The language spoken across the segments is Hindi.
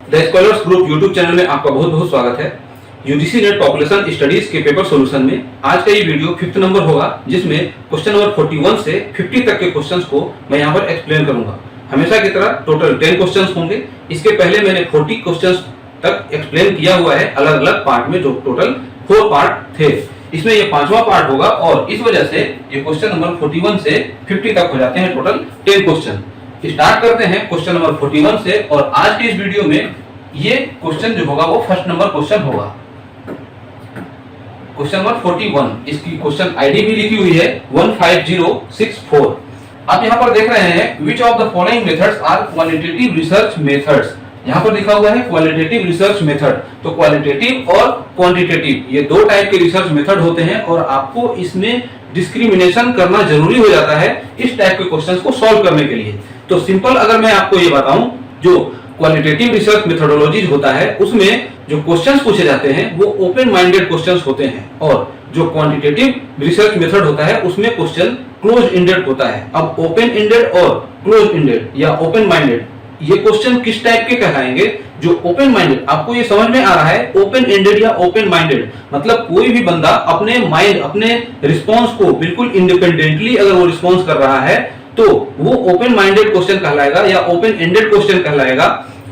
The scholars group YouTube channel में आपका बहुत बहुत स्वागत है। यूजीसी नेट पॉपुलेशन स्टडीज के पेपर सॉल्यूशन में आज का ये वीडियो 5th नंबर होगा, जिसमें क्वेश्चन नंबर 41 से 50 तक के क्वेश्चंस को मैं यहाँ पर एक्सप्लेन करूंगा। हमेशा की तरह टोटल 10 क्वेश्चंस होंगे। इसके पहले मैंने 40 क्वेश्चंस तक एक्सप्लेन किया हुआ है अलग अलग पार्ट में, जो टोटल 4 पार्ट थे। इसमें ये 5वां पार्ट होगा और इस वजह से ये क्वेश्चन नंबर 41 से 50 तक हो जाते हैं, टोटल 10 क्वेश्चन। स्टार्ट करते हैं क्वेश्चन नंबर 41 से, और आज के इस वीडियो में ये क्वेश्चन जो होगा वो फर्स्ट नंबर क्वेश्चन होगा। क्वेश्चन नंबर 41, इसकी क्वेश्चन आईडी भी लिखी हुई है 15064। आप यहाँ पर देख रहे हैं which of the following methods are qualitative research methods. यहाँ पर लिखा हुआ है क्वालिटेटिव रिसर्च मेथड। तो क्वालिटेटिव और क्वांटिटेटिव ये दो टाइप के रिसर्च मेथड होते हैं, और आपको इसमें डिस्क्रिमिनेशन करना जरूरी हो जाता है इस टाइप के क्वेश्चंस को सॉल्व करने के लिए। तो सिंपल अगर मैं आपको ये बताऊं, जो क्वालिटेटिव रिसर्च मेथोडोलॉजीज होता है उसमें जो क्वेश्चंस पूछे जाते हैं वो ओपन माइंडेड क्वेश्चंस होते हैं, और जो क्वांटिटेटिव रिसर्च मेथड होता है उसमें क्वेश्चन क्लोज एंडेड होता है। अब ओपन एंडेड और क्लोज एंडेड या ओपन माइंडेड ये क्वेश्चन किस टाइप के कहलाएंगे? जो ओपन माइंडेड, आपको ये समझ में आ रहा है ओपन एंडेड या ओपन माइंडेड मतलब कोई भी बंदा अपने माइंड, अपने रिस्पॉन्स को बिल्कुल इंडिपेंडेंटली अगर वो रिस्पॉन्स कर रहा है तो वो ओपन माइंडेड क्वेश्चन कहलाएगा या ओपन एंडेड क्वेश्चन कहलाएगा।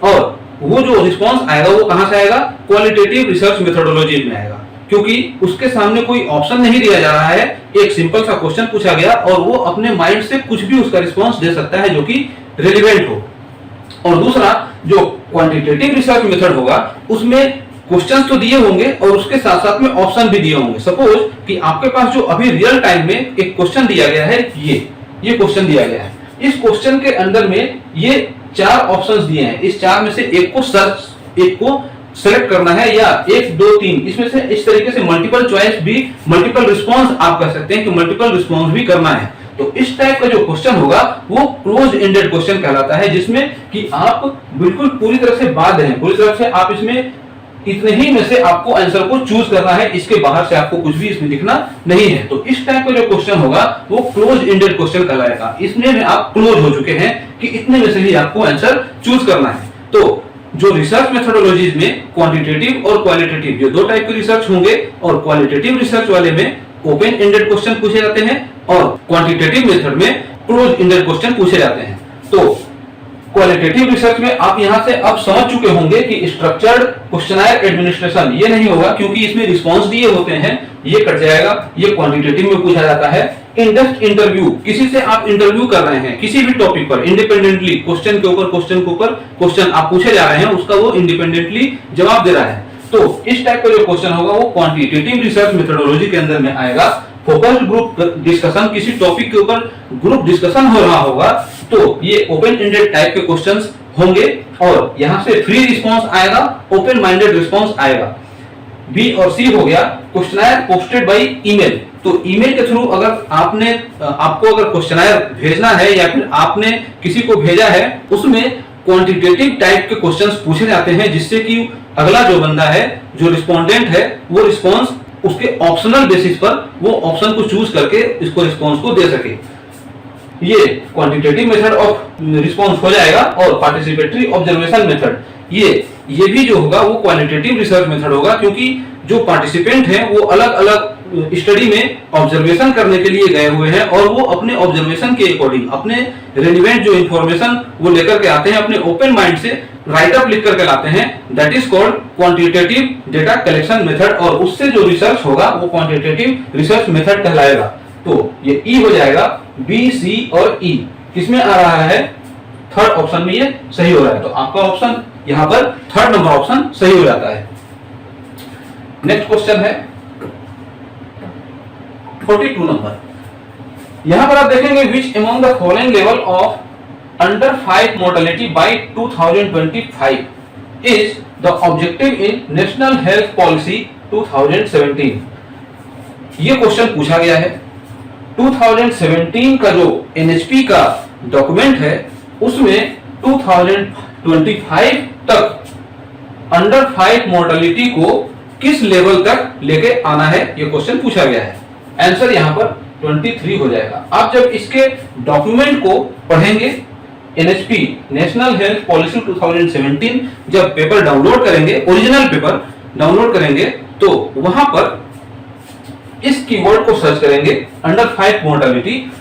और वो जो रिस्पॉन्स आएगा वो कहां से आएगा? क्वालिटेटिव रिसर्च मेथोडोलॉजी में आएगा, क्योंकि उसके सामने कोई ऑप्शन नहीं दिया जा रहा है। एक सिंपल सा क्वेश्चन पूछा गया और वो अपने माइंड से कुछ भी उसका रिस्पॉन्स दे सकता है जो कि रिलेवेंट हो। और दूसरा जो क्वांटिटेटिव रिसर्च मेथड होगा उसमें क्वेश्चंस तो दिए होंगे और उसके साथ साथ में ऑप्शन भी दिए होंगे। सपोज कि आपके पास जो अभी रियल टाइम में एक क्वेश्चन दिया गया है, ये क्वेश्चन दिया गया है। इस क्वेश्चन के अंदर में ये 4 ऑप्शंस दिए हैं। इस 4 में से एक को सेलेक्ट करना है, या 1 2 3 इसमें से इस तरीके से मल्टीपल चॉइस भी, मल्टीपल रिस्पॉन्स आप कर सकते हैं कि मल्टीपल रिस्पॉन्स भी करना है। तो इस टाइप का जो क्वेश्चन होगा वो क्लोज एंडेड क्वेश्चन कहलाता है, जिसमें कि आप बिल्कुल पूरी तरह से बाध्य हैं, पूरी तरह से आप इसमें इतने ही में से आपको आंसर को चूज करना है, इसके बाहर से आपको कुछ भी इसमें लिखना नहीं है। तो इस टाइप का जो क्वेश्चन होगा वो क्लोज एंडेड क्वेश्चन कहलाएगा। इसमें में आप क्लोज हो चुके हैं कि इतने में से ही आपको आंसर चूज करना है। तो जो रिसर्च मेथोडोलॉजीज में क्वांटिटेटिव और क्वालिटेटिव ये दो टाइप के रिसर्च होंगे, और क्वालिटेटिव रिसर्च वाले में ओपन एंडेड क्वेश्चन पूछे जाते हैं और क्वांटिटेटिव मेथड में क्लोज एंडेड क्वेश्चन पूछे जाते हैं। तो क्वालिटेटिव रिसर्च में आप यहां से अब समझ चुके होंगे कि स्ट्रक्चर्ड क्वेश्चनायर एडमिनिस्ट्रेशन ये नहीं होगा, क्योंकि इसमें रिस्पांस दिए होते हैं, ये कट जाएगा। ये क्वांटिटेटिव में पूछा जाता है। इन-डेप्थ इंटरव्यू, किसी से आप इंटरव्यू कर रहे हैं किसी भी टॉपिक पर, इंडिपेंडेंटली क्वेश्चन के ऊपर क्वेश्चन आप पूछे जा रहे हैं, उसका वो इंडिपेंडेंटली जवाब दे रहा है। तो इस टाइप का जो क्वेश्चन होगा वो क्वांटिटेटिव रिसर्च मेथोडोलॉजी के अंदर में आएगा। फोकस्ड ग्रुप डिस्कशन, किसी टॉपिक के ऊपर ग्रुप डिस्कशन हो रहा होगा तो ये ओपन एंडेड टाइप के क्वेश्चंस होंगे, और यहां से फ्री रिस्पांस आएगा, ओपन माइंडेड रिस्पांस आएगा। बी और सी हो गया क्वेश्चनायर पोस्टेड बाय ईमेल। तो ईमेल के थ्रू अगर आपको अगर क्वेश्चनायर भेजना है या फिर आपने किसी को भेजा है, उसमें क्वांटिटेटिव टाइप के क्वेश्चंस पूछे जाते हैं, जिससे कि अगला जो बंदा है, जो रिस्पोंडेंट है, वो रिस्पांस उसके ऑप्शनल बेसिस पर वो ऑप्शन को चूज करके इसको रिस्पांस को दे सके। ये क्वांटिटेटिव मेथड ऑफ रिस्पांस हो जाएगा। और पार्टिसिपेटरी ऑब्जर्वेशन मेथड ये भी जो होगा वो क्वालिटेटिव रिसर्च मेथड होगा, क्योंकि जो पार्टिसिपेंट हैं वो अलग अलग स्टडी में ऑब्जर्वेशन करने के लिए गए हुए हैं, और वो अपने ऑब्जर्वेशन के अकॉर्डिंग अपने रेलिवेंट जो इंफॉर्मेशन वो लेकर के आते हैं, अपने ओपन माइंड से राइट अप लिख करके लाते हैं। That is called quantitative data collection method, और उससे जो रिसर्च होगा वो क्वांटिटेटिव रिसर्च मेथड कहलाएगा। तो ये ई हो जाएगा। बी, सी और ई किसमें आ रहा है? थर्ड ऑप्शन में ये सही हो रहा है। तो आपका ऑप्शन यहां पर थर्ड नंबर ऑप्शन सही हो जाता है। नेक्स्ट क्वेश्चन है 42 नंबर। यहां पर आप देखेंगे which among the following level of under 5 mortality by 2025 is the objective in national health policy 2017। ये क्वेश्चन पूछा गया है। 2017 का जो एनएचपी का डॉक्यूमेंट है उसमें 2025 तक अंडर 5 मोर्टेलिटी को किस लेवल तक लेके आना है, ये क्वेश्चन पूछा गया है। आंसर यहां पर 23 हो जाएगा। आप जब इसके डॉक्यूमेंट को पढ़ेंगे एनएचपी नेशनल हेल्थ पॉलिसी 2017 जब पेपर डाउनलोड करेंगे, ओरिजिनल पेपर डाउनलोड करेंगे, तो वहां पर इस कीवर्ड को सर्च करेंगे अंडर 5 मोर्टेलिटी।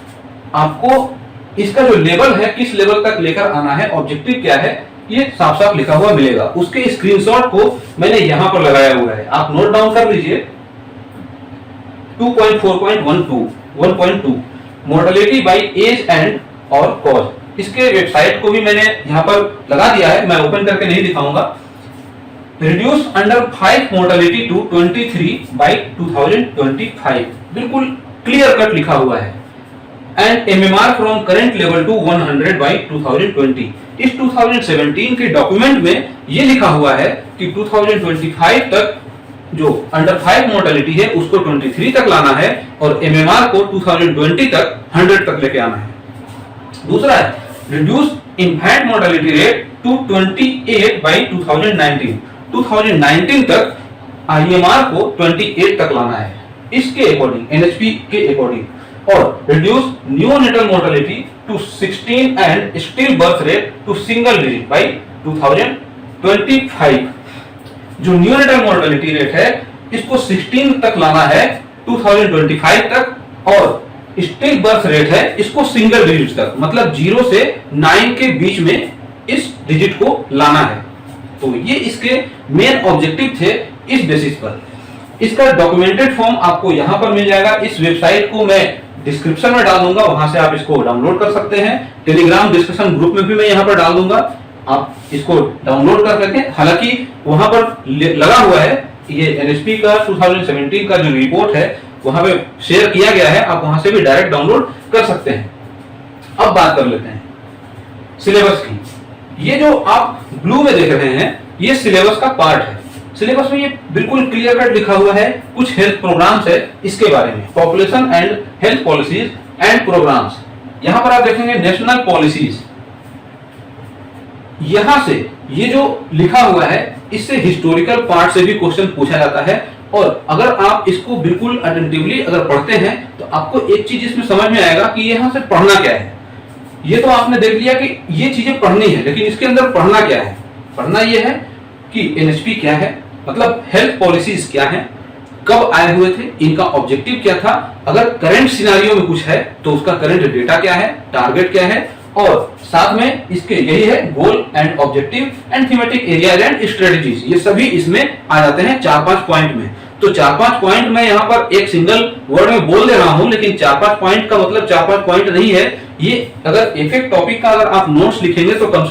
आपको इसका जो लेवल है, किस लेवल तक लेकर आना है, ऑब्जेक्टिव क्या है, ये साफ साफ लिखा हुआ मिलेगा। उसके स्क्रीनशॉट को मैंने यहां पर लगाया हुआ है, आप नोट डाउन कर लीजिए। 2.4.12 1.2 मोर्टेलिटी बाय एज एंड और कॉज। इसके वेबसाइट को भी मैंने यहां पर लगा दिया है, मैं ओपन करके नहीं दिखाऊंगा। Reduce under 5 mortality to 23 by 2025, बिल्कुल क्लियर कट लिखा हुआ है। And MMR from current level to 100 by 2020। इस 2017 के डॉक्यूमेंट में ये लिखा हुआ है कि 2025 तक जो अंडर 5 मोर्टेलिटी है उसको 23 तक लाना है और एमएमआर को 2020 तक 100 तक लेके आना है। दूसरा है reduce infant mortality rate to 28 by 2019। 2019 तक आईएमआर को 28 तक लाना है इसके अकॉर्डिंग, एनएचपी के अकॉर्डिंग। और reduce neonatal mortality to 16 and still birth rate to single digit by 2025। जो न्यूनेटल मोर्टेलिटी रेट है इसको 16 तक लाना है 2025 तक, और स्टिल बर्थ रेट है इसको सिंगल डिजिट तक, मतलब 0 से 9 के बीच में इस डिजिट को लाना है। तो ये इसके मेन ऑब्जेक्टिव थे। इस बेसिस पर इसका डॉक्यूमेंटेड फॉर्म आपको यहां पर मिल जाएगा। इस वेबसाइट को मैं डिस्क्रिप्शन में डाल दूंगा, वहां से आप इसको डाउनलोड कर सकते हैं। टेलीग्राम डिस्कशन ग्रुप में भी मैं यहां पर डाल दूंगा, आप इसको डाउनलोड कर सकते हैं। हालांकि वहां पर लगा हुआ है ये एनएचपी का 2017 का जो रिपोर्ट है वहां पे शेयर किया गया है, आप वहां से भी डायरेक्ट डाउनलोड कर सकते हैं। अब बात कर लेते हैं सिलेबस की। ये जो आप ब्लू में देख रहे हैं ये सिलेबस का पार्ट है। सिलेबस में ये बिल्कुल क्लियर कट लिखा हुआ है, कुछ हेल्थ प्रोग्राम्स है इसके बारे में, population and health policies and programmes. यहां पर आप देखेंगे नेशनल पॉलिसीज, यहां से ये जो लिखा हुआ है इससे हिस्टोरिकल पार्ट से भी क्वेश्चन पूछा जाता है। और अगर आप इसको बिल्कुल अटेंटिवली अगर पढ़ते हैं तो आपको एक चीज इसमें समझ में आएगा कि यहां से पढ़ना क्या है। ये तो आपने देख लिया कि ये चीजें पढ़नी है, लेकिन इसके अंदर पढ़ना क्या है। पढ़ना ये है कि एनएचपी क्या है, मतलब हेल्थ पॉलिसीज क्या है, कब आए हुए थे, इनका ऑब्जेक्टिव क्या था, अगर करंट सिनेरियो में कुछ है तो उसका करंट डेटा क्या है, टारगेट क्या है, और साथ में इसके यही है goal and objective and thematic area and strategies. ये सभी इसमें आ जाते हैं 4-5 पॉइंट में। तो 4-5 पॉइंट मैं यहाँ पर एक सिंगल वर्ड में बोल दे रहा हूं, लेकिन 4-5 पॉइंट का मतलब 4-5 पॉइंट नहीं है। ये अगर एक टॉपिक का अगर आप नोट्स लिखेंगे तो कम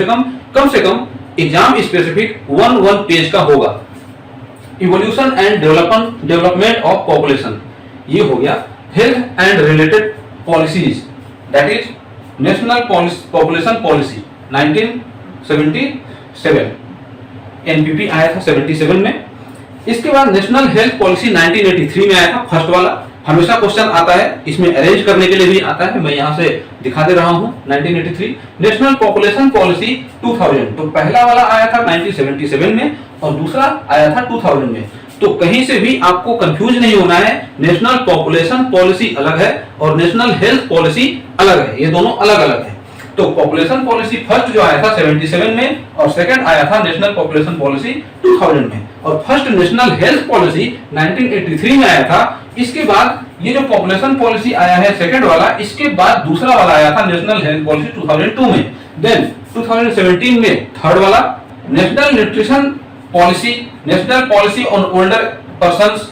से कम एग्जाम स्पेसिफिक 1 पेज का होगा। Evolution and development of population, ये हो गया। Health and related policies, that is national population policy 1977, NPP आया था 77 में। इसके बाद नेशनल हेल्थ पॉलिसी 1983 में आया था, फर्स्ट वाला। हमेशा क्वेश्चन आता है, इसमें अरेंज करने के लिए भी आता है, मैं यहां से दिखा दे रहा हूं। 1983 नेशनल पॉपुलेशन पॉलिसी 2000, तो पहला वाला आया था 1977 में और दूसरा आया था 2000 में। तो कहीं से भी आपको कंफ्यूज नहीं होना है, नेशनल पॉपुलेशन पॉलिसी अलग है और नेशनल हेल्थ पॉलिसी अलग है, ये दोनों अलग अलग है। तो पॉपुलेशन पॉलिसी फर्स्ट जो आया था 77 में और सेकंड आया था नेशनल पॉपुलेशन पॉलिसी 2000 में, और फर्स्ट नेशनल हेल्थ पॉलिसी 1983 में आया था। इसके बाद ये जो पॉपुलेशन पॉलिसी आया है सेकंड वाला, इसके बाद दूसरा वाला आया था नेशनल हेल्थ पॉलिसी 2002 में। देन 2017 में थर्ड वाला national nutrition policy, national policy on older persons,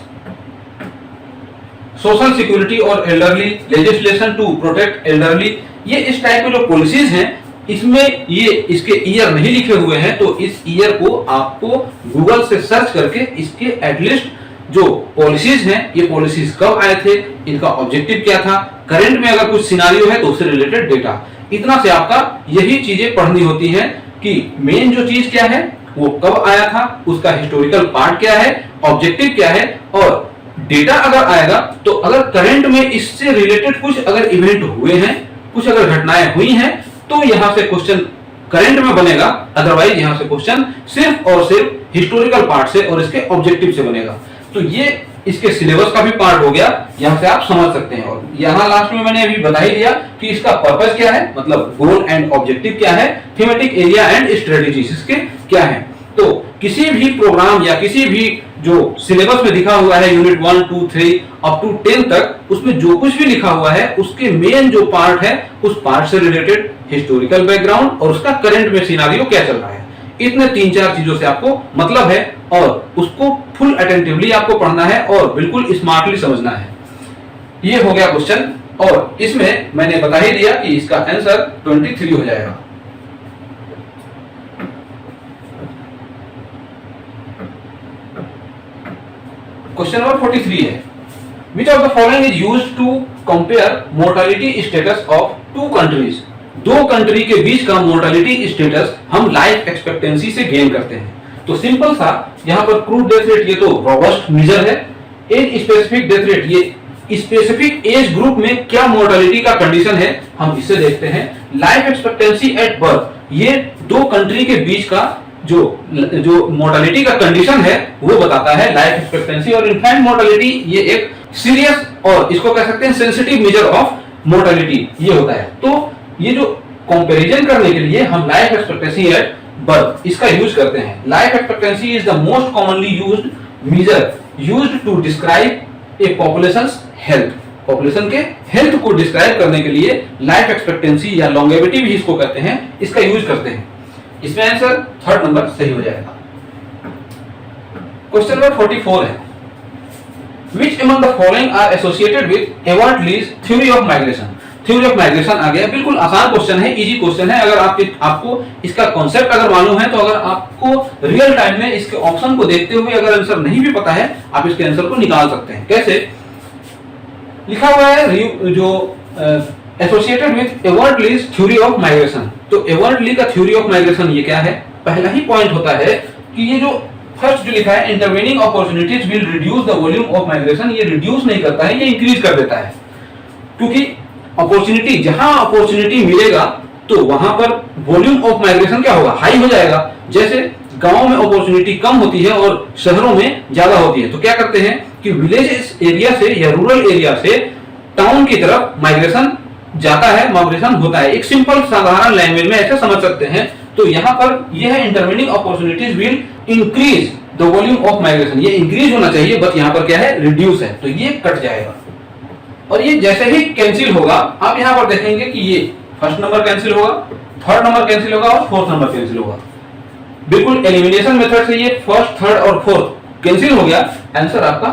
social security और elderly, legislation to protect elderly. ये इस टाइप के जो पॉलिसीज हैं, इसमें ये इसके ईयर नहीं लिखे हुए हैं, तो इस ईयर को आपको गूगल से सर्च करके इसके एटलीस्ट जो पॉलिसीज हैं, ये पॉलिसीज कब आए थे, इनका ऑब्जेक्टिव क्या था, करंट में अगर कुछ सिनारियो है तो उससे रिलेटेड डेटा, इतना से आपका यही चीजें पढ़नी होती हैं कि मेन जो चीज क्या है वो कब आया था, उसका हिस्टोरिकल पार्ट क्या है, ऑब्जेक्टिव क्या है, और डेटा अगर आएगा तो अगर करंट में इससे रिलेटेड कुछ अगर इवेंट हुए हैं, कुछ अगर घटनाएं हुई हैं, तो यहां से क्वेश्चन करंट में बनेगा। अदरवाइज यहां से क्वेश्चन सिर्फ और सिर्फ हिस्टोरिकल पार्ट से और इसके ऑब्जेक्टिव से बनेगा। तो ये इसके सिलेबस का भी पार्ट हो गया, यहाँ से आप समझ सकते हैं। और यहाँ लास्ट में मैंने अभी बता ही दिया कि इसका पर्पस क्या है, मतलब गोल एंड ऑब्जेक्टिव क्या है, थीमेटिक एरिया एंड स्ट्रेटेजीज इसके क्या है। तो किसी भी प्रोग्राम या किसी भी जो सिलेबस में लिखा हुआ है यूनिट 1, 2, 3 अप टू 10 तक, उसमें जो कुछ भी लिखा हुआ है उसके मेन जो पार्ट है उस पार्ट से रिलेटेड हिस्टोरिकल बैकग्राउंड और उसका करंट में सिनारियो क्या चल रहा है, इतने 3-4 चीजों से आपको मतलब है और उसको फुल अटेंटिवली आपको पढ़ना है और बिल्कुल स्मार्टली समझना है। ये हो गया क्वेश्चन और इसमें मैंने बता ही दिया कि इसका आंसर 23 हो जाएगा। क्वेश्चन नंबर 43 है, which of the following is used to compare mortality status of two countries. दो कंट्री के बीच का मोर्टालिटी स्टेटस हम लाइफ एक्सपेक्टेंसी से गेन करते हैं। तो सिंपल सा, यहाँ पर क्रूड डेथ रेट ये तो रोबस्ट मेजर है, एज स्पेसिफिक डेथ रेट ये स्पेसिफिक एज ग्रुप में क्या मोर्टालिटी का कंडीशन है हम इसे देखते हैं। लाइफ एक्सपेक्टेंसी एट बर्थ ये दो कंट्री के बीच का जो मोर्टालिटी का कंडीशन है वो बताता है लाइफ एक्सपेक्टेंसी। और इन्फेंट मोर्टालिटी ये एक सीरियस और इसको कह सकते हैं सेंसिटिव मेजर ऑफ मोर्टालिटी ये होता है। तो ये जो कंपैरिजन करने के लिए हम लाइफ एक्सपेक्टेंसी एट बर्थ इसका यूज करते हैं। Life expectancy is the most commonly used measure used to describe a population's health. Population के हेल्थ को डिस्क्राइब करने के लिए लाइफ एक्सपेक्टेंसी या लॉन्गेविटी भी इसको कहते हैं, इसका यूज करते हैं। इसमें आंसर 3rd नंबर सही हो जाएगा। क्वेश्चन नंबर 44 है, which among the following are associated with Everett Lee theory of migration. Theory of migration आ गया, बिल्कुल आसान क्वेश्चन है, इजी क्वेश्चन है। अगर आपको इसका कॉन्सेप्ट अगर मालूम है तो अगर आपको रियल टाइम में इसके ऑप्शन को देखते हुए अगर आंसर नहीं भी पता है आप इसके आंसर को निकाल सकते हैं। कैसे लिखा हुआ है, जो associated with avert Lee theory of migration. तो एवर्ट ली का थ्योरी ऑफ माइग्रेशन ये क्या है, पहला ही पॉइंट होता है कि ये जो फर्स्ट जो लिखा है intervening opportunities will reduce the volume of migration, ये रिड्यूस नहीं करता है, ये इंक्रीज कर देता है। क्योंकि अपॉर्चुनिटी, जहां अपॉर्चुनिटी मिलेगा तो वहां पर वॉल्यूम ऑफ माइग्रेशन क्या होगा, हाई हो जाएगा। जैसे गांव में अपॉर्चुनिटी कम होती है और शहरों में ज्यादा होती है, तो क्या करते हैं कि विलेज एरिया से या रूरल एरिया से टाउन की तरफ माइग्रेशन जाता है, माइग्रेशन होता है। एक सिंपल साधारण लैंग्वेज में ऐसे समझ सकते हैं। तो यहाँ पर यह है intervening opportunities will increase the volume of migration, ये इंक्रीज होना चाहिए, बट यहाँ पर क्या है, रिड्यूस है, तो ये कट जाएगा। और ये जैसे ही कैंसिल होगा आप यहाँ पर देखेंगे कि ये फर्स्ट नंबर कैंसिल होगा, 3rd नंबर कैंसिल होगा और 4th नंबर कैंसिल होगा। बिल्कुल एलिमिनेशन मेथड से ये 1st, 3rd और 4th कैंसिल हो गया। आंसर आपका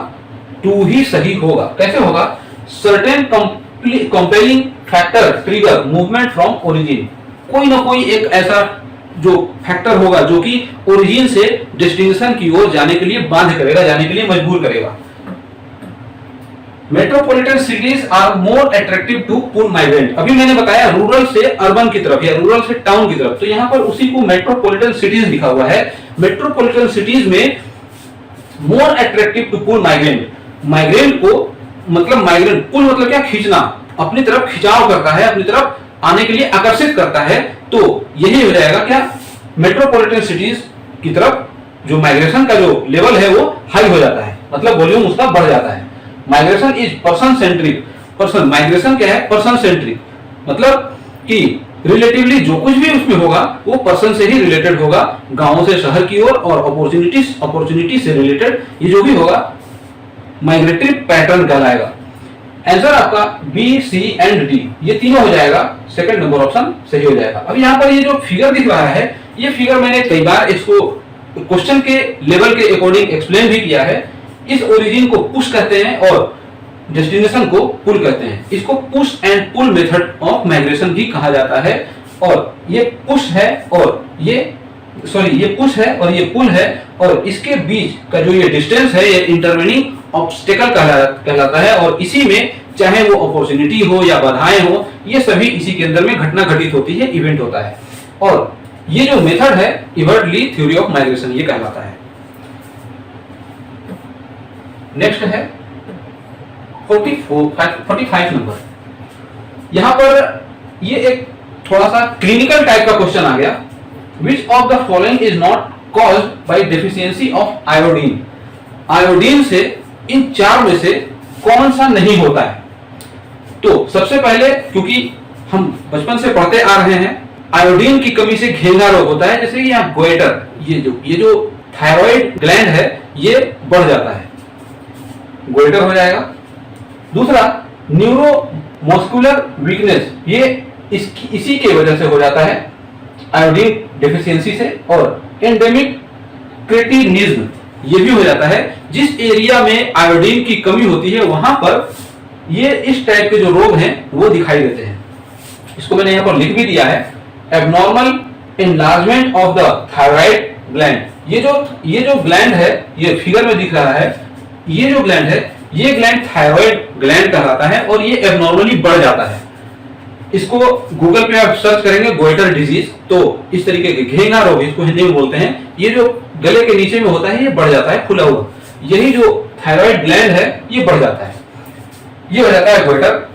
2 ही सही होगा। कैसे होगा, certain compelling factor trigger movement from origin. कोई ना कोई एक ऐसा जो फैक्टर होगा जो कि ओरिजिन से डेस्टिनेशन की ओर जाने के लिए बाध्य करेगा, जाने के लिए मजबूर करेगा। Metropolitan cities are more attractive to pull migrant. अभी मैंने बताया रूरल से अर्बन की तरफ या रूरल से टाउन की तरफ, तो यहाँ पर उसी को मेट्रोपॉलिटन सिटीज लिखा हुआ है। मेट्रोपॉलिटन सिटीज में more attractive to pull migrant, migrant को मतलब माइग्रेंट, पुल मतलब क्या, खींचना, अपनी तरफ खिंचाव करता है, अपनी तरफ आने के लिए आकर्षित करता है। तो यही हो जाएगा क्या, मेट्रोपॉलिटन सिटीज की तरफ जो माइग्रेशन का जो लेवल है वो हाई हो जाता है, मतलब वॉल्यूम उसका बढ़ जाता है। Migration is person centric. Person, migration क्या है, पर्सन सेंट्रिक, मतलब कि रिलेटिवली जो कुछ भी उसमें होगा वो पर्सन से ही रिलेटेड होगा, गांव से शहर की ओर, और अपॉर्चुनिटी से रिलेटेड ये जो भी होगा माइग्रेटरी पैटर्न कहलाएगा। आंसर आपका बी, सी एंड डी ये तीनों हो जाएगा, 2nd नंबर ऑप्शन सही हो जाएगा। अब यहाँ पर ये जो फिगर दिख रहा है, ये फिगर मैंने कई बार इसको क्वेश्चन के लेवल के अकॉर्डिंग एक्सप्लेन भी किया है। इस ओरिजिन को पुश कहते हैं और डेस्टिनेशन को पुल कहते हैं। इसको push and pull method of migration भी कहा जाता है। और ये पुश है और ये पुश है और ये पुल है, और इसके बीच का जो ये डिस्टेंस है ये इंटरवेनिंग ऑब्स्टेकल कहलाता है। और इसी में चाहे वो अपॉर्चुनिटी हो या बाधाएं हो, ये सभी इसी के अंदर में घटना घटित होती है, इवेंट होता है। और ये जो मेथड है Everett Lee theory of migration ये कहलाता है। नेक्स्ट है 45 नंबर। यहां पर ये एक थोड़ा सा क्लिनिकल टाइप का क्वेश्चन आ गया। विच of the following is not caused by deficiency of iodine. Iodine से इन चार में से कौन सा नहीं होता है? तो सबसे पहले, क्योंकि हम बचपन से पढ़ते आ रहे हैं, आयोडीन की कमी से घेंगा रोग होता है। जैसे कि यहाँ गोइटर, ये जो थायराइड ग्लैंड है ये बढ़ जाता है, गोइटर हो जाएगा। दूसरा, न्यूरोमस्कुलर वीकनेस, ये इसी के वजह से हो जाता है, आयोडीन डेफिशिएंसी से। और एंडेमिक क्रेटिनिज्म, ये भी हो जाता है। जिस एरिया में आयोडीन की कमी होती है वहां पर ये इस टाइप के जो रोग हैं वो दिखाई देते हैं। इसको मैंने यहाँ पर लिख भी दिया है, abnormal enlargement of the thyroid gland. ये जो ग्लैंड है, ये फिगर में दिख रहा है, ये जो ग्लैंड है ये ग्लैंड थायराइड ग्लैंड कहलाता है और ये एबनॉर्मली बढ़ जाता है। इसको गूगल पे आप सर्च करेंगे गोइटर डिजीज, तो इस तरीके के घेंगा रोग इसको हिंदी में बोलते हैं। ये जो गले के नीचे में होता है ये बढ़ जाता है, फुला हुआ, यही जो थायराइड ग्लैंड है ये बढ़ जाता है, ये हो जाता है गोइटर।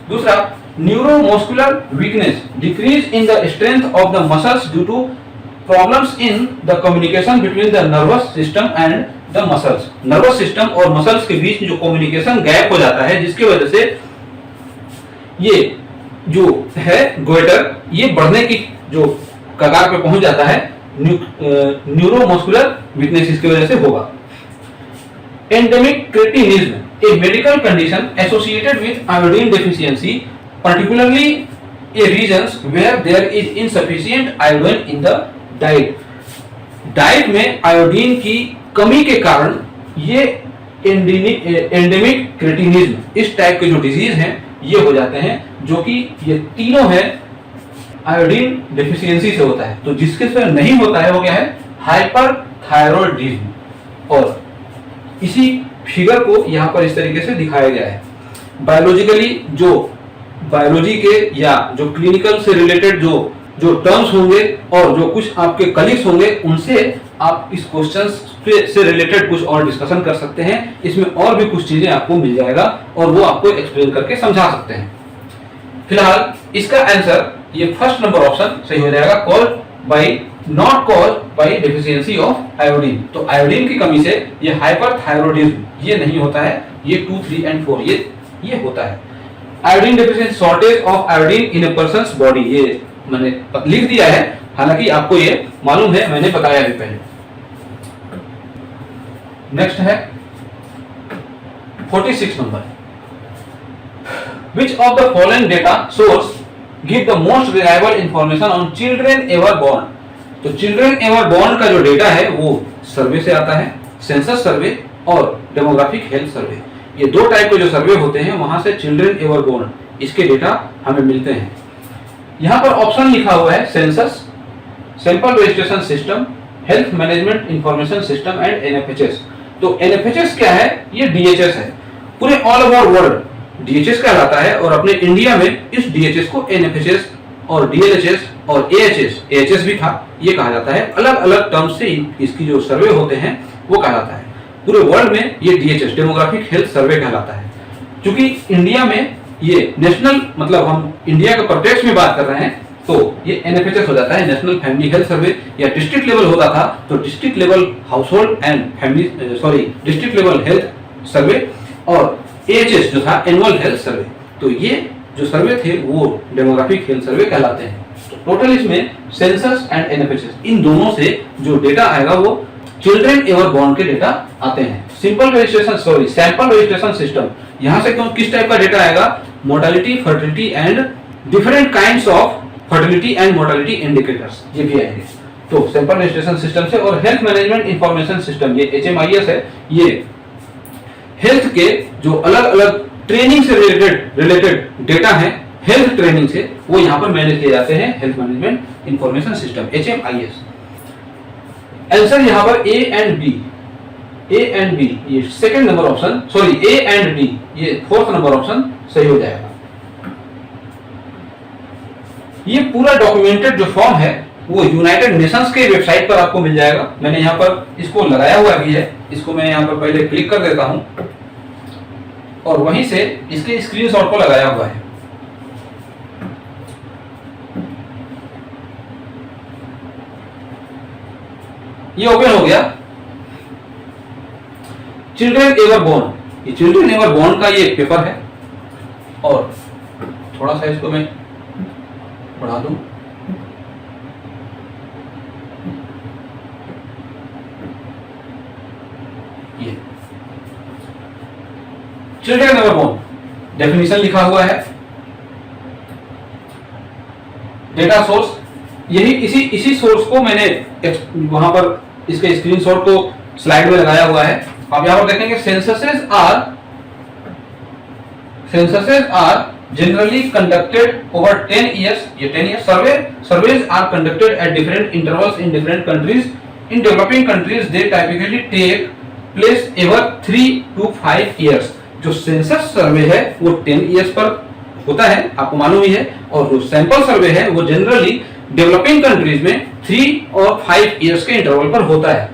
दूसरा, neuromuscular weakness, decrease in the strength of the muscles due to problems in the communication between the nervous system and the muscles. Nervous system और मसल्स के बीच जो कम्युनिकेशन गैप हो जाता है, जिसकी वजह से ये जो है गोइटर ये बढ़ने की जो कगार पे पहुंच जाता है, न्यूरोमस्कुलर वीकनेस इसकी वजह से होगा। Endemic cretinism, a medical condition associated with iodine deficiency, particularly in regions where there is insufficient iodine in the diet. Diet में आयोडीन की कमी के कारण ये एंडेमिक क्रेटिनिज्म, इस टाइप के जो डिजीज हैं ये हो जाते हैं, जो कि ये तीनों है आयोडीन डेफिशिएंसी से होता है। तो जिसके से नहीं होता है वो क्या है, हाइपरथायरॉयडिज्म। और इसी फिगर को यहाँ पर इस तरीके से दिखाया गया है। बायोलॉजिकली जो बायोलॉजी के या जो क्लिनिकल से रिलेटेड जो टर्म्स होंगे और जो कुछ आपके कलीग्स होंगे उनसे आप इस क्वेश्चन से रिलेटेड कुछ और डिस्कशन कर सकते हैं। इसमें और भी कुछ चीजें आपको मिल जाएगा और वो आपको एक्सप्लेन करके समझा सकते हैं। फिलहाल इसका आंसर ये फर्स्ट नंबर ऑप्शन सही हो जाएगा, called by not called by deficiency of iodine. तो आयोडीन की कमी से ये हाइपरथायरॉयडिज्म ये नहीं होता है, ये 2, 3 and 4 ये होता है। Iodine deficiency, shortage of iodine in A persons body, ये मैंने लिख दिया है, हालांकि आपको ये मालूम है, मैंने बताया भी पहले। नेक्स्ट है 46 number, which of the following data source give the most reliable information on children ever born. तो चिल्ड्रेन एवर बॉर्न का जो डेटा है वो सर्वे से आता है, सेंसस सर्वे और डेमोग्राफिक हेल्थ सर्वे। ये दो टाइप के जो सर्वे होते हैं वहां से चिल्ड्रेन एवर बॉर्न इसके डेटा हमें मिलते हैं। यहाँ पर ऑप्शन लिखा हुआ है census, sample registration system, health management information system and NFHS. तो एनएफएचएस क्या है, ये डीएचएस है, पूरे ऑल ओवर वर्ल्ड डीएचएस कहलाता है और अपने इंडिया में इस डीएचएस को एनएफएचएस और डीएलएचएस और एएचएस भी था, ये कहा जाता है। अलग अलग टर्म से इसकी जो सर्वे होते हैं वो कहलाता है। पूरे वर्ल्ड में ये डीएचएस, डेमोग्राफिक हेल्थ सर्वे कहलाता है। क्योंकि इंडिया में ये नेशनल, मतलब हम इंडिया के परटेक्स में बात कर रहे हैं, तो ये एनएफएचएस हो जाता है, नेशनल फैमिली हेल्थ सर्वे। या डिस्ट्रिक्ट लेवल होता था तो district level house hold and family district level health survey, और एएचएस जो था एनुअल हेल्थ सर्वे। तो ये जो सर्वे थे वो डेमोग्राफिक हेल्थ सर्वे कहलाते हैं। तो टोटल इसमें सेंसस एंड एनएफएचएस, इन दोनों से जो डेटा आएगा वो चिल्ड्रेन एवर बॉर्न के डेटा आते हैं। सैंपल रजिस्ट्रेशन सिस्टम, यहां से किस टाइप का डेटा आएगा, mortality, fertility and different kinds of fertility and mortality indicators, ये भी आएंगे। तो सैंपल रजिस्ट्रेशन सिस्टम से। और हेल्थ मैनेजमेंट इंफॉर्मेशन सिस्टम, ये HMIS है, ये हेल्थ के जो अलग अलग ट्रेनिंग से रिलेटेड डेटा है, हेल्थ ट्रेनिंग से, वो यहाँ पर मैनेज किए जाते हैं। Health management information system HMIS। Answer यहाँ पर A एंड B, ये second number option, sorry A and D, ये फोर्थ नंबर ऑप्शन सही हो जाएगा। ये पूरा डॉक्यूमेंटेड जो फॉर्म है वो यूनाइटेड नेशंस के वेबसाइट पर आपको मिल जाएगा। मैंने यहाँ पर इसको लगाया हुआ भी है, इसको मैं यहाँ पर पहले क्लिक कर देता हूँ और वहीं से इसके स्क्रीनशॉट को लगाया हुआ है। ये ओपन हो गया। चिल्ड्रेन एवर बोर्न, ये चिल्ड्रन नेवर बॉर्न का ये पेपर है, और थोड़ा सा इसको मैं बढ़ा दूं। ये चिल्ड्रन नेवर बॉर्न डेफिनेशन लिखा हुआ है, डेटा सोर्स, यही इसी सोर्स को मैंने वहां पर इसके स्क्रीनशॉट को स्लाइड में लगाया हुआ है। आप यहां पर देखेंगे सेंससेस are generally conducted over 10 years, ये 10 years surveys are conducted at different intervals in different countries. In developing countries they typically take place every 3 to 5 years. जो सेंसस सर्वे है वो 10 years पर होता है, आपको मालूम ही है, और जो सैंपल सर्वे है वो जनरली डेवलपिंग कंट्रीज में 3 और 5 years के इंटरवल पर होता है।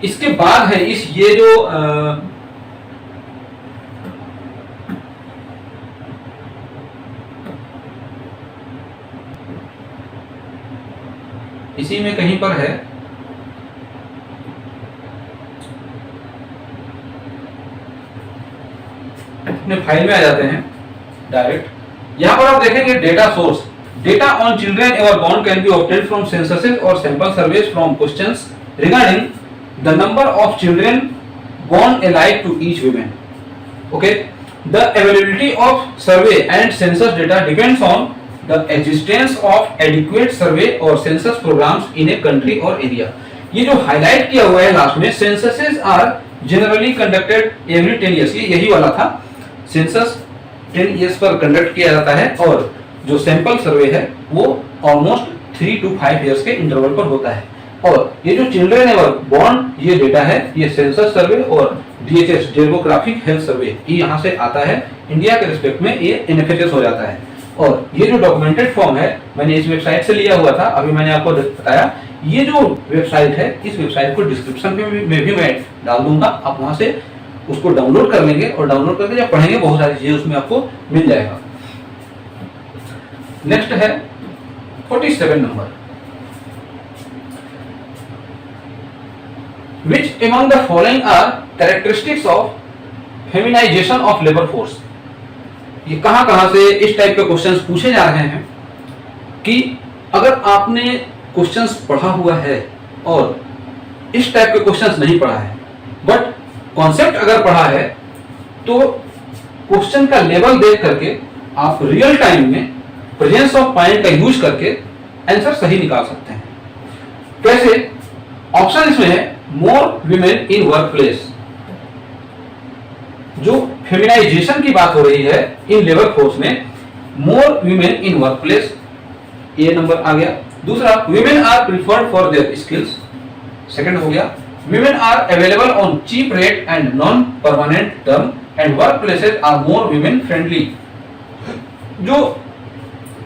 इसके बाद है इस ये जो इसी में कहीं पर है, अपने फाइल में आ जाते हैं डायरेक्ट। यहां पर आप देखेंगे data source, data on children ever born can be obtained from censuses और sample surveys from questions regarding the number of children born alive to each women. Okay, the availability of survey and census data depends on the existence of adequate survey or census programs in a country or area। ये जो हाईलाइट किया हुआ है लास्ट में, censuses are generally conducted every 10 years, ये यही वाला था, सेंसस 10 years पर कंडक्ट किया जाता है, और जो सैंपल सर्वे है वो ऑलमोस्ट 3 to 5 years के इंटरवल पर होता है। और ये जो चिल्ड्रन एवर बॉर्न ये डेटा है, ये सेंसस सर्वे और DHS डेमोग्राफिक हेल्थ सर्वे ये यहाँ से आता है, इंडिया के रिस्पेक्ट में ये NFHS हो जाता है। और ये जो डॉक्यूमेंटेड फॉर्म है मैंने इस वेबसाइट से लिया हुआ था, अभी मैंने आपको बताया, ये जो वेबसाइट है इस वेबसाइट को डिस्क्रिप्शन में भी मैं डाल दूंगा, आप वहां से उसको डाउनलोड कर लेंगे, और डाउनलोड करके जब पढ़ेंगे बहुत सारी चीजें उसमें आपको मिल जाएगा। नेक्स्ट है 47 नंबर, which among the following are characteristics of feminisation of labour force. ये कहां से इस टाइप के क्वेश्चंस पूछे जा रहे हैं कि अगर आपने क्वेश्चंस पढ़ा हुआ है और इस टाइप के क्वेश्चंस नहीं पढ़ा है, बट कॉन्सेप्ट अगर पढ़ा है, तो क्वेश्चन का लेवल देख करके आप रियल टाइम में प्रेजेंस ऑफ पॉइंट का यूज करके आंसर सही निकाल सकते हैं। कैसे? ऑप्शन इसमें है more women in workplace, जो फेमिनाइजेशन की बात हो रही है इन लेबर फोर्स में, more women in workplace, ये नंबर आ गया। दूसरा, women are preferred for their skills, second हो गया। Women are available on cheap rate and non permanent term and work places are more women friendly. जो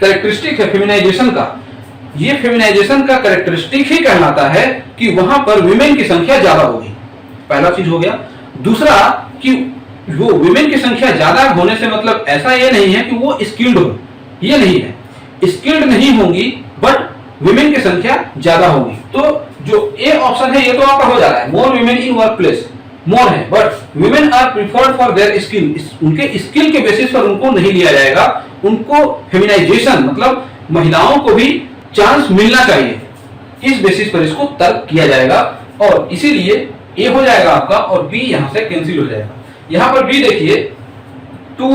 कैरेक्टरिस्टिक है फेमिनाइजेशन का, ये फेमिनाइजेशन का कैरेक्टरिस्टिक ही कहलाता है कि वहां पर वीमेन की संख्या ज्यादा होगी, पहला चीज हो गया। दूसरा कि वो विमेन की संख्या ज्यादा होने से मतलब ऐसा ये नहीं है कि वो स्किल्ड हो, ये नहीं है, स्किल्ड नहीं होंगी बट विमेन की संख्या ज्यादा होगी। तो जो ए ऑप्शन है ये तो आपका हो जा रहा है, more women in workplace, more है, but women are preferred for their skill, उनके स्किल के बेसिस पर उनको नहीं लिया जाएगा, उनको फेमिनाइजेशन मतलब महिलाओं को भी चांस मिलना चाहिए, इस बेसिस पर इसको तर्क किया जाएगा, और इसीलिए ए हो जाएगा आपका, और बी यहां से कैंसिल हो जाएगा। यहां पर बी देखिए 2,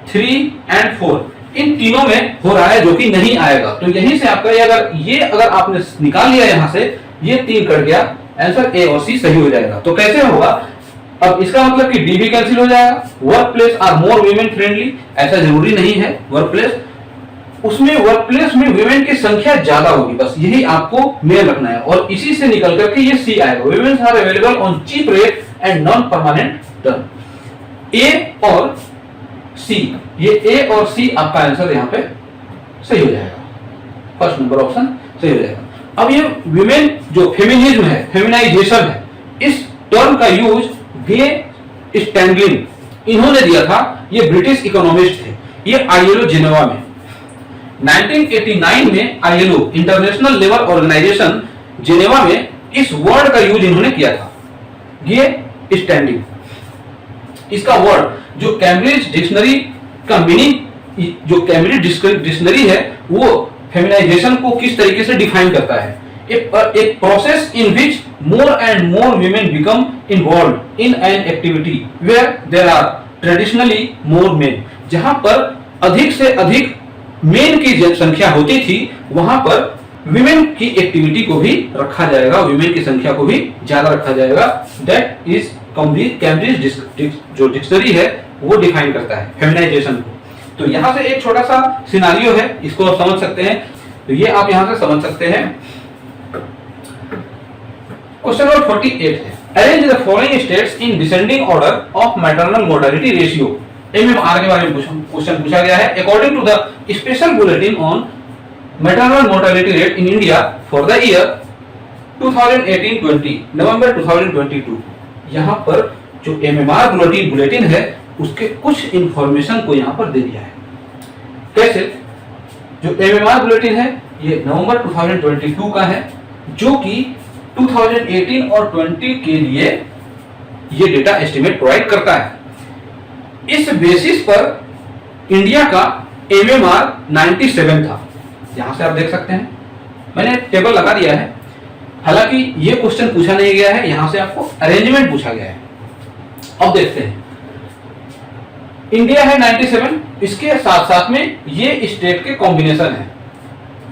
3 एंड 4 इन तीनों में हो रहा है, जो कि नहीं आएगा, तो यहीं से आपका ये अगर आपने निकाल लिया यहां से, ये 3 कट गया, आंसर ए और सी सही हो जाएगा। तो कैसे होगा? अब इसका मतलब कि डी भी कैंसिल हो जाएगा। Workplace are more women friendly, ऐसा जरूरी नहीं है, वर्क प्लेस उसमें वर्क प्लेस में वीमेन की संख्या ज्यादा होगी, बस यही आपको मेल रखना है, और इसी से निकल करके ये सी आएगा, women are available on cheap rate and non permanent term. A और सी, ये ए और सी आपका आंसर यहां पे सही हो जाएगा, फर्स्ट नंबर ऑप्शन सही हो जाएगा। अब ये विमेन जो फेमिनिज्म है, फेमिनाइजेशन है, इस टर्म का यूज गे स्टैंडलिन इन्होंने दिया था, ये ब्रिटिश इकोनॉमिस्ट थे, ये आईएलओ जिनेवा में 1989 में ILO international labour organisation Geneva में इस वर्ड का यूज इन्होंने किया था, ये स्टैंडिंग। इसका वर्ड जो कैम्ब्रिज डिक्शनरी का मीनिंग, जो कैम्ब्रिज डिक्शनरी है वो फेमिनाइजेशन को किस तरीके से डिफाइन करता है। एक process in which more and more women become involved in an activity where there are traditionally more men. जहां पर अधिक से अधिक मेन की संख्या होती थी वहां पर विमेन की एक्टिविटी को भी रखा जाएगा, विमेन की संख्या को भी ज्यादा रखा जाएगा। दैट इज कैम्ब्रिज जो डिक्शनरी है वो डिफाइन करता है फेमिनाइजेशन को। तो यहां से एक छोटा सा सिनारियो है, इसको आप समझ सकते हैं। तो ये आप यहां से समझ सकते हैं। क्वेश्चन नंबर 48 है, arrange the following states in descending order of maternal mortality ratio. MMR के बारे में क्वेश्चन पूछा गया है। According to the special bulletin on maternal mortality rate in India for the year 2018-20 November 2022, यहां पर जो एमएमआर बुलेटिन है उसके कुछ इंफॉर्मेशन को यहां पर दे दिया है। कैसे? जो एमएमआर बुलेटिन है ये नवंबर 2022 का है, जो कि 2018 और 20 के लिए ये डेटा एस्टिमेट प्रोवाइड करता है। इस बेसिस पर इंडिया का एमएमआर 97 था। यहां से आप देख सकते हैं, मैंने टेबल लगा दिया है। हालांकि ये क्वेश्चन पूछा नहीं गया है, यहां से आपको अरेंजमेंट पूछा गया है। अब देखते हैं, इंडिया है 97, इसके साथ साथ में ये स्टेट के कॉम्बिनेशन है।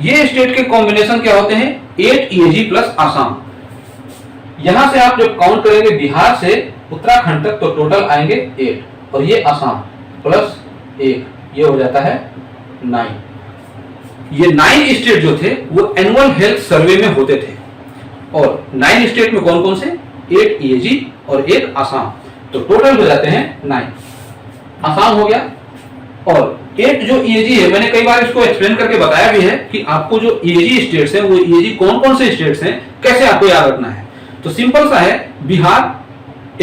ये स्टेट के कॉम्बिनेशन क्या होते हैं? 8 EAG प्लस आसाम। यहां से आप जब काउंट करेंगे बिहार से उत्तराखंड तक तो टोटल आएंगे 8, और ये आसाम प्लस 1, ये हो जाता है 9। ये 9 स्टेट जो थे वो एनुअल हेल्थ सर्वे में होते थे, और 9 स्टेट में कौन कौन से? 8 EAG और 1 आसाम, तो टोटल हो जाते हैं 9। आसाम हो गया, और 8 जो EAG है, मैंने कई बार इसको एक्सप्लेन करके बताया भी है कि आपको जो EAG स्टेट्स हैं वो EAG कौन कौन से स्टेट्स हैं, कैसे आपको याद रखना है। तो सिंपल सा है, बिहार,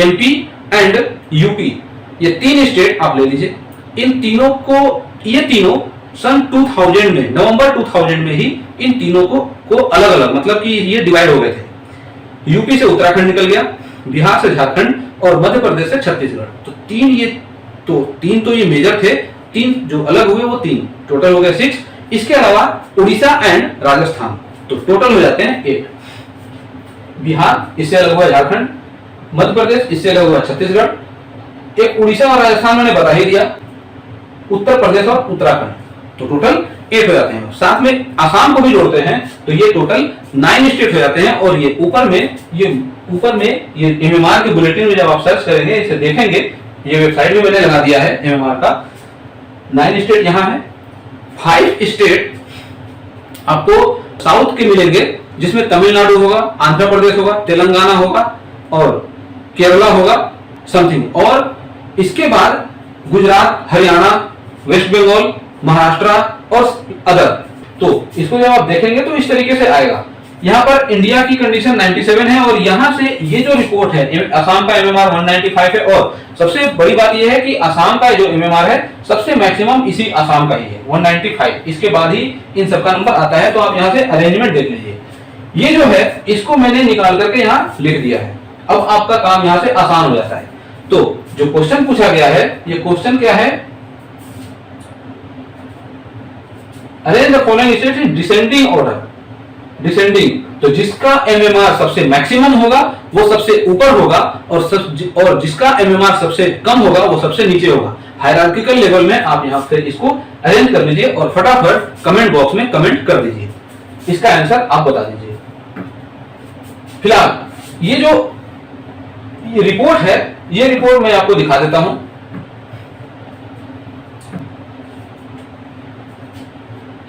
MP एंड यूपी, ये 3 स्टेट आप ले लीजिए। इन तीनों को, ये तीनों सन 2000 में, नवंबर 2000 में ही इन तीनों को अलग अलग, मतलब कि ये डिवाइड हो गए थे। यूपी से उत्तराखंड निकल गया, बिहार से झारखंड और मध्य प्रदेश से छत्तीसगढ़। तो तीन तो ये मेजर थे, 3 जो अलग हुए वो 3, टोटल हो गए 6। इसके अलावा उड़ीसा एंड राजस्थान, तो टोटल हो जाते हैं 8। बिहार, इससे अलग हुआ झारखंड, मध्य प्रदेश, इससे अलग हुआ छत्तीसगढ़, एक उड़ीसा और राजस्थान मैंने बता ही दिया, उत्तर प्रदेश और उत्तराखंड, तो टोटल 8 हो जाते हैं। साथ में आसाम को भी जोड़ते हैं तो ये टोटल 9 स्टेट हो जाते हैं। और ये ऊपर में ये एमएमआर के बुलेटिन में जब आप सर्च करेंगे, इसे देखेंगे, ये वेबसाइट में मैंने लगा दिया है एमएमआर का। 9 स्टेट यहाँ है, 5 स्टेट आपको साउथ के मिलेंगे, जिसमें तमिलनाडु होगा, आंध्र प्रदेश होगा, तेलंगाना होगा और केरला होगा समथिंग। और इसके बाद गुजरात, हरियाणा, वेस्ट बंगाल, महाराष्ट्र और अदर। तो इसको जब आप देखेंगे तो इस तरीके से आएगा। यहाँ पर इंडिया की कंडीशन 97 है, और यहाँ से ये जो रिपोर्ट है, असम का एमएमआर 195 है। और सबसे बड़ी बात ये है कि असम का जो एमएमआर है सबसे मैक्सिमम इसी असम का ही है 195, इसके बाद ही इन सबका नंबर आता है। तो आप यहाँ से अरेंजमेंट देख लीजिए। ये जो है इसको मैंने निकाल करके यहाँ लिख दिया है। अब आपका काम यहाँ से आसान हो जाता है। तो जो क्वेश्चन पूछा गया है, ये क्वेश्चन क्या है? Arrange the following states in descending order. Descending, तो जिसका एमएमआर सबसे मैक्सिमम होगा वो सबसे ऊपर होगा, और जिसका एमएमआर सबसे कम होगा वो सबसे नीचे होगा। हायरार्किकल लेवल में आप यहाँ से इसको अरेंज कर लीजिए और फटाफट कमेंट बॉक्स में कमेंट कर दीजिए। इसका आंसर आप बता दीजिए। फिलहाल ये जो रिपोर्ट है, ये रिपोर्ट मैं आपको दिखा देता हूं।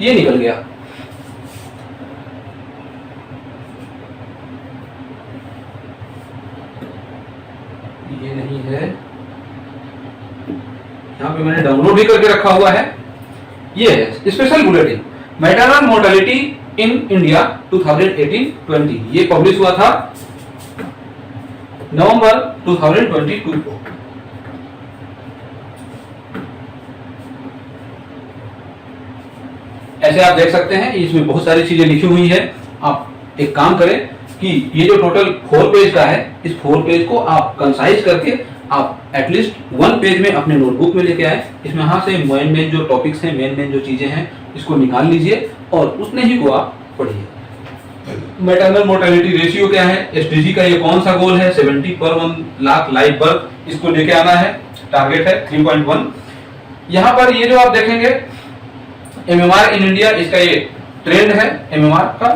ये निकल गया। ये नहीं है, यहां पे मैंने डाउनलोड भी करके रखा हुआ है। ये है special bulletin maternal mortality in India 2018-20। ये पब्लिश हुआ था नवंबर 2022 को। ऐसे आप देख सकते हैं, इसमें बहुत सारी चीजें लिखी हुई है। आप एक काम करें कि ये जो टोटल 4 पेज का है, इस 4 पेज को आप कंसाइज करके आप एटलीस्ट 1 पेज में अपने नोटबुक में लेके आए। इसमें यहाँ से मेन जो टॉपिक्स हैं, मेन जो चीजें हैं, इसको निकाल लीजिए और उतने ही को आप पढ़िए। मैटरनल मोर्टेलिटी रेशियो क्या है, एसडीजी का ये कौन सा गोल है, 70 पर 1 लाख लाइव बर्थ, इसको लेके आना है, टारगेट है 3.1। यहाँ पर ये जो आप देखेंगे एमएमआर इन इंडिया, इसका ये ट्रेंड है एमएमआर का।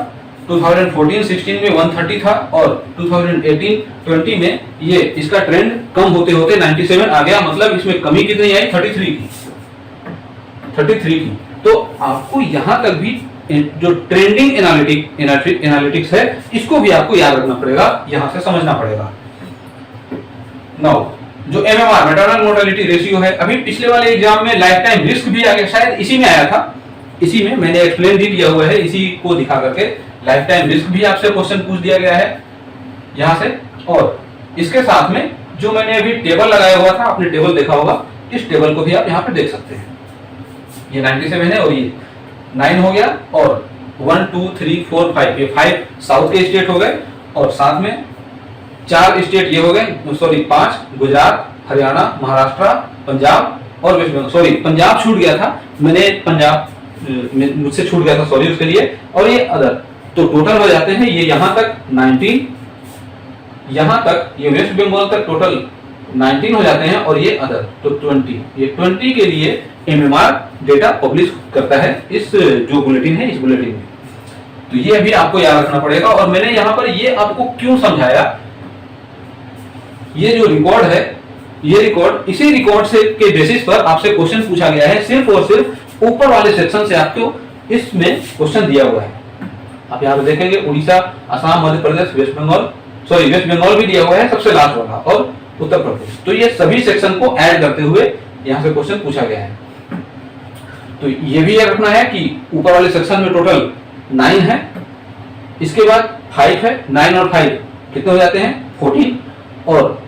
2014-16 में 130 था और 2018-20 में ये इसका ट्रेंड कम होते होते 97 आ गया। मतलब इसमें कमी कितनी आई, 33 की। तो आपको यहाँ तक भी जो ट्रेंडिंग एनालिटिक्स है, इसको भी आपको याद रखना पड़ेगा, यहां से समझना पड़ेगा। नाउ जो एमएमआर मैटरनल मोर्टेलिटी रेशियो है, अभी पिछले वाले एग्जाम में लाइफ टाइम रिस्क भी आ गया, शायद इसी में आया था, इसी में मैंने एक्सप्लेन भी किया हुआ है, इसी को दिखा करके लाइफ टाइम रिस्क भी आपसे क्वेश्चन पूछ दिया गया है यहां से। और इसके साथ में जो मैंने अभी टेबल लगाया हुआ था, आपने टेबल देखा होगा, इस टेबल को भी आप यहाँ पे देख सकते हैं। ये 97 है और ये 9 हो गया और 1 2 3 4 5, ये 5 साउथ के स्टेट हो गए और साथ में 4 स्टेट ये हो गए, सॉरी 5, गुजरात, हरियाणा, महाराष्ट्र, पंजाब और वेस्ट बंगाल। सॉरी पंजाब छूट गया था, मैंने पंजाब मुझसे छूट गया था, सॉरी उसके लिए। और ये अदर, तो टोटल हो जाते हैं ये यहाँ तक 19, यहाँ तक ये वेस्ट बंगाल तक टोटल 19 हो जाते हैं और ये अदर तो 20। ये 20 के लिए एमएमआर डेटा पब्लिश करता है इस जो बुलेटिन है, इस बुलेटिन में। तो ये अभी आपको याद रखना पड़ेगा। और मैंने यहाँ पर ये आपको क्यों समझाया, ये जो रिकॉर्ड है, ये रिकॉर्ड, इसी रिकॉर्ड से के बेसिस पर आपसे क्वेश्चन पूछा गया है। सिर्फ और सिर्फ ऊपर वाले सेक्शन से आपको इसमें क्वेश्चन दिया हुआ है। आप यहाँ पे देखेंगे उड़ीसा, असम, मध्य प्रदेश, वेस्ट बंगाल भी दिया हुआ है सबसे लास्ट वाला, और उत्तर प्रदेश। तो ये सभी सेक्शन को ऐड करते हुए यहाँ से क्वेश्चन पूछा गया है। तो ये भी याद रखना है कि ऊपर वाले सेक्शन में टोटल 9 है, इसके बाद 5 है, 9 और 5 कितने हो जाते हैं 14, और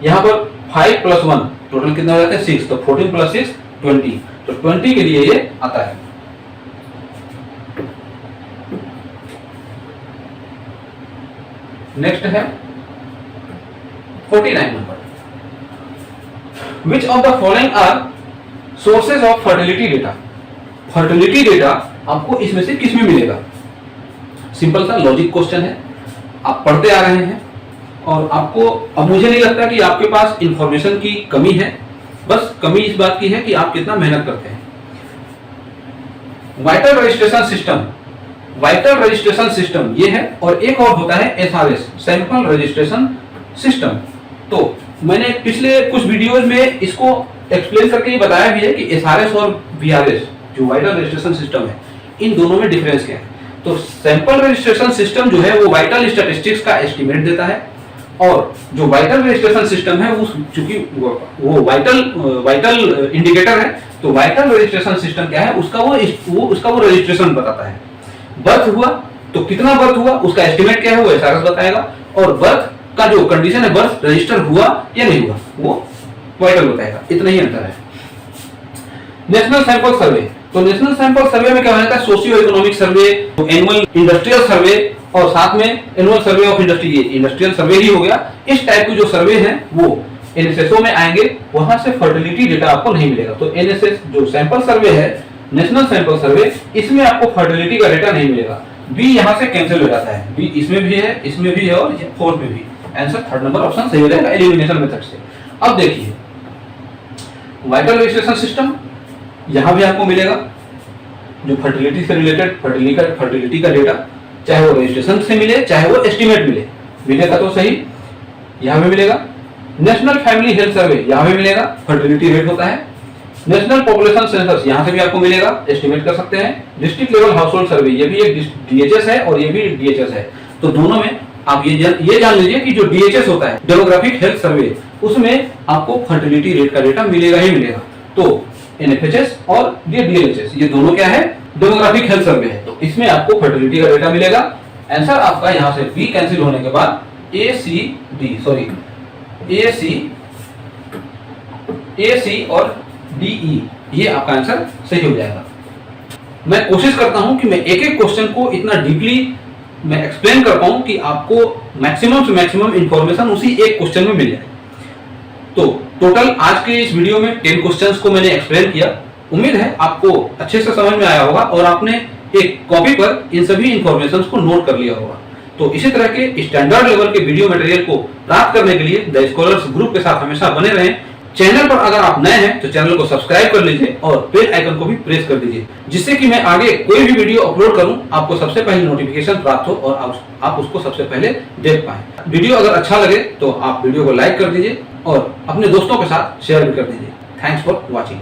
यहाँ पर 5 + 1 टोटल कितने हो जाते हैं 6, तो 14 + 6 20, तो 20 के लिए ये आता है। नेक्स्ट है 49 नंबर, which of the following are sources of fertility data. Fertility data आपको इसमें से किस में मिलेगा, सिंपल सा लॉजिक क्वेश्चन है, आप पढ़ते आ रहे हैं और आपको, अब मुझे नहीं लगता कि आपके पास इंफॉर्मेशन की कमी है, बस कमी इस बात की है कि आप कितना मेहनत करते हैं। वाइटल रजिस्ट्रेशन सिस्टम ये है, और एक और होता है एसआरएस, सैंपल रजिस्ट्रेशन सिस्टम। तो मैंने पिछले कुछ वीडियोज में इसको एक्सप्लेन करके ये बताया भी है कि एसआरएस और वीआरएस जो वाइटल रजिस्ट्रेशन सिस्टम है, इन दोनों में डिफरेंस क्या है। तो सैंपल रजिस्ट्रेशन सिस्टम जो है वो वाइटल स्टैटिस्टिक्स का एस्टिमेट देता है, और जो वाइटल रजिस्ट्रेशन सिस्टम है चूंकि वो वाइटल इंडिकेटर है, तो वाइटल रजिस्ट्रेशन सिस्टम क्या है, उसका वो रजिस्ट्रेशन बताता है। बर्थ हुआ तो कितना बर्थ हुआ उसका एस्टिमेट क्या है वो एसआरएस बताएगा, और बर्थ का जो कंडीशन है, बर्थ रजिस्टर हुआ या नहीं हुआ, वो वाइटल बताएगा। इतना ही अंतर है। नेशनल सैंपल सर्वे, तो नेशनल सैंपल सर्वे में क्या हो जाता है, socio economic survey, annual industrial survey, और साथ में एनुअल सर्वे ऑफ इंडस्ट्री, ये इंडस्ट्रियल सर्वे ही हो गया। इस टाइप के जो सर्वे हैं वो एनएसएसओ में आएंगे, वहां से फर्टिलिटी डेटा आपको नहीं मिलेगा। तो एनएसएस जो सैंपल सर्वे है, नेशनल सैंपल सर्वे, इसमें आपको फर्टिलिटी का डेटा नहीं मिलेगा। बी यहां से कैंसिल हो जाता है, बी इसमें भी है, इसमें भी है और फोर्थ में भी। आंसर 3rd नंबर ऑप्शन सही हो जाएगा एलिमिनेशन मेथड से। अब देखिए वाइटल रजिस्ट्रेशन सिस्टम, यहां भी आपको मिलेगा जो फर्टिलिटी से रिलेटेड फर्टिलिटी का डेटा, चाहे वो रजिस्ट्रेशन से मिले चाहे वो एस्टिमेट मिलेगा तो सही, यहां भी मिलेगा। नेशनल फैमिली हेल्थ सर्वे, यहां भी मिलेगा, फर्टिलिटी रेट होता है। नेशनल पॉपुलेशन सेंसस, यहां से भी आपको मिलेगा, एस्टिमेट कर सकते हैं। डिस्ट्रिक्ट लेवल हाउसहोल्ड सर्वे, ये भी एक डीएचएस है और ये भी डीएचएस है। तो दोनों में आप ये जान लीजिए कि जो डीएचएस होता है, डेमोग्राफिक हेल्थ सर्वे, उसमें आपको फर्टिलिटी रेट का डेटा मिलेगा ही मिलेगा। तो एनएफएचएस और डीएलएचएस, ये दोनों क्या है, डेमोग्राफिक हेल्थ सर्वे है, तो इसमें आपको फर्टिलिटी का डेटा मिलेगा। आंसर आपका यहां से बी कैंसिल होने के बाद ए सी और डीई, ये आपका आंसर सही हो जाएगा। मैं कोशिश करता हूं कि मैं एक एक क्वेश्चन को इतना डीपली मैं एक्सप्लेन कर पाऊं कि आपको मैक्सिमम से मैक्सिमम इंफॉर्मेशन उसी एक क्वेश्चन में मिल जाए। तो टोटल आज के इस वीडियो में 10 क्वेश्चंस को मैंने एक्सप्लेन किया। उम्मीद है आपको अच्छे से समझ में आया होगा और आपने एक कॉपी पर इन सभी इंफॉर्मेशन को नोट कर लिया होगा। तो इसी तरह के स्टैंडर्ड लेवल के वीडियो मटेरियल को प्राप्त करने के लिए द स्कॉलर्स ग्रुप के साथ हमेशा बने रहें। चैनल पर अगर आप नए हैं तो चैनल को सब्सक्राइब कर लीजिए और बेल आइकन को भी प्रेस कर दीजिए, जिससे कि मैं आगे कोई भी वीडियो अपलोड करूं आपको सबसे पहले नोटिफिकेशन प्राप्त हो और आप उसको सबसे पहले देख पाएं। वीडियो अगर अच्छा लगे तो आप वीडियो को लाइक कर दीजिए और अपने दोस्तों के साथ शेयर भी कर दीजिए। Thanks for watching.